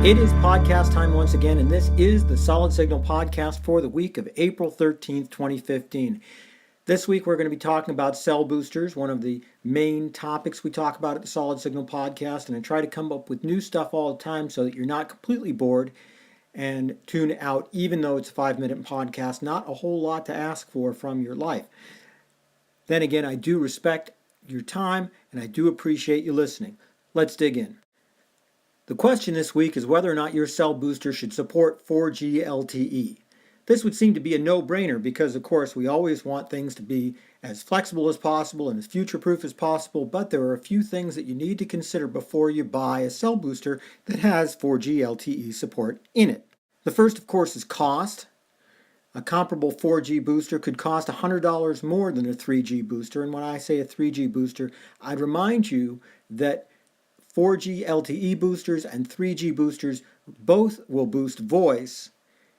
It is podcast time once again, and this is the Solid Signal podcast for the week of April 13th, 2015. This week we're going to be talking about cell boosters, one of the main topics we talk about at the Solid Signal podcast, and I try to come up with new stuff all the time so that you're not completely bored and tune out, even though it's a 5-minute podcast. Not a whole lot to ask for from your life. Then again, I do respect your time, and I do appreciate you listening. Let's dig in. The question this week is whether or not your cell booster should support 4G LTE. This would seem to be a no-brainer because, of course, we always want things to be as flexible as possible and as future-proof as possible, but there are a few things that you need to consider before you buy a cell booster that has 4G LTE support in it. The first, of course, is cost. A comparable 4G booster could cost $100 more than a 3G booster, and when I say a 3G booster, I'd remind you that 4G LTE boosters and 3G boosters both will boost voice,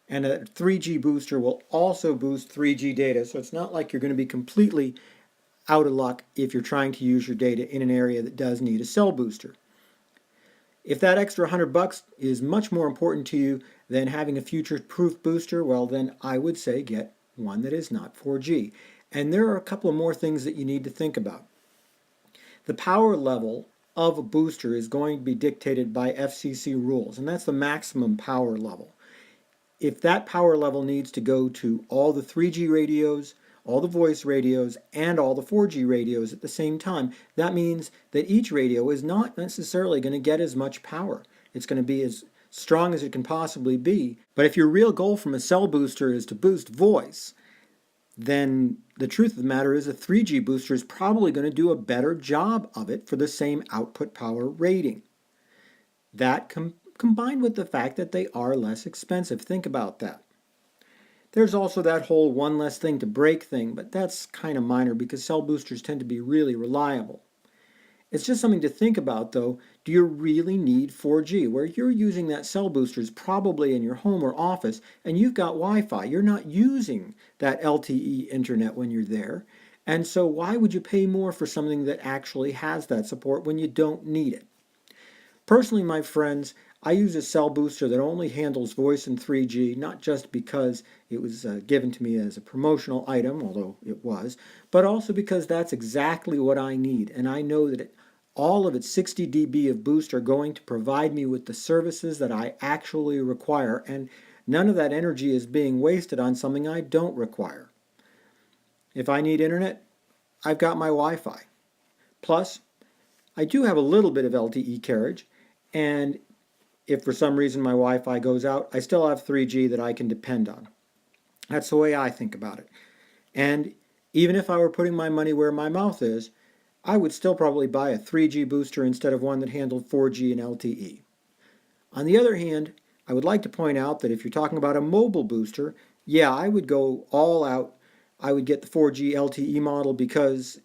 and a 3G booster will also boost 3G data. So it's not like you're going to be completely out of luck if you're trying to use your data in an area that does need a cell booster. If that extra $100 is much more important to you than having a future-proof booster, well then I would say get one that is not 4G. And there are a couple of more things that you need to think about. The power level of a booster is going to be dictated by FCC rules, and that's the maximum power level. If that power level needs to go to all the 3G radios, all the voice radios, and all the 4G radios at the same time, that means that each radio is not necessarily going to get as much power. It's going to be as strong as it can possibly be. But if your real goal from a cell booster is to boost voice, then the truth of the matter is a 3G booster is probably going to do a better job of it for the same output power rating. That combined with the fact that they are less expensive. Think about that. There's also that whole one less thing to break thing, but that's kind of minor because cell boosters tend to be really reliable. It's just something to think about, though. Do you really need 4G? Where you're using that cell booster is probably in your home or office, and you've got Wi-Fi. You're not using that LTE internet when you're there. And so why would you pay more for something that actually has that support when you don't need it? Personally, my friends, I use a cell booster that only handles voice and 3G, not just because it was given to me as a promotional item, although it was, but also because that's exactly what I need. And I know that all of its 60 dB of boost are going to provide me with the services that I actually require, and none of that energy is being wasted on something I don't require. If I need internet, I've got my Wi-Fi. Plus, I do have a little bit of LTE carriage, and if for some reason my Wi-Fi goes out, I still have 3G that I can depend on. That's the way I think about it. And even if I were putting my money where my mouth is, I would still probably buy a 3G booster instead of one that handled 4G and LTE. On the other hand, I would like to point out that if you're talking about a mobile booster, yeah, I would go all out. I would get the 4G LTE model because,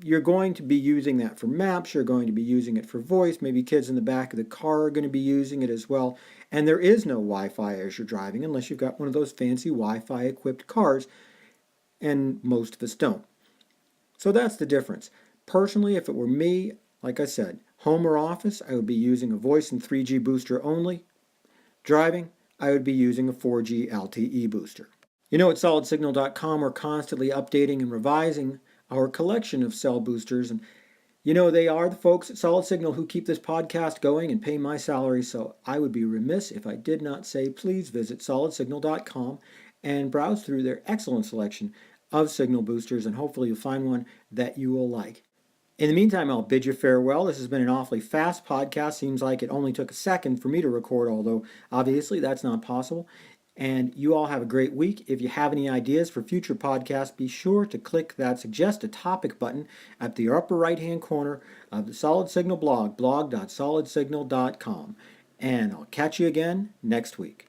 you're going to be using that for maps, you're going to be using it for voice, maybe kids in the back of the car are going to be using it as well, and there is no Wi-Fi as you're driving unless you've got one of those fancy Wi-Fi equipped cars, and most of us don't. So that's the difference. Personally, if it were me, like I said, home or office, I would be using a voice and 3G booster only. Driving, I would be using a 4G LTE booster. At solidsignal.com we're constantly updating and revising our collection of cell boosters, and they are the folks at Solid Signal who keep this podcast going and pay my salary, so I would be remiss if I did not say please visit solidsignal.com and browse through their excellent selection of signal boosters, and hopefully you'll find one that you will like. In the meantime, I'll bid you farewell. This has been an awfully fast podcast. Seems like it only took a second for me to record, although obviously that's not possible. And you all have a great week. If you have any ideas for future podcasts, be sure to click that Suggest a Topic button at the upper right-hand corner of the Solid Signal blog, blog.solidsignal.com. And I'll catch you again next week.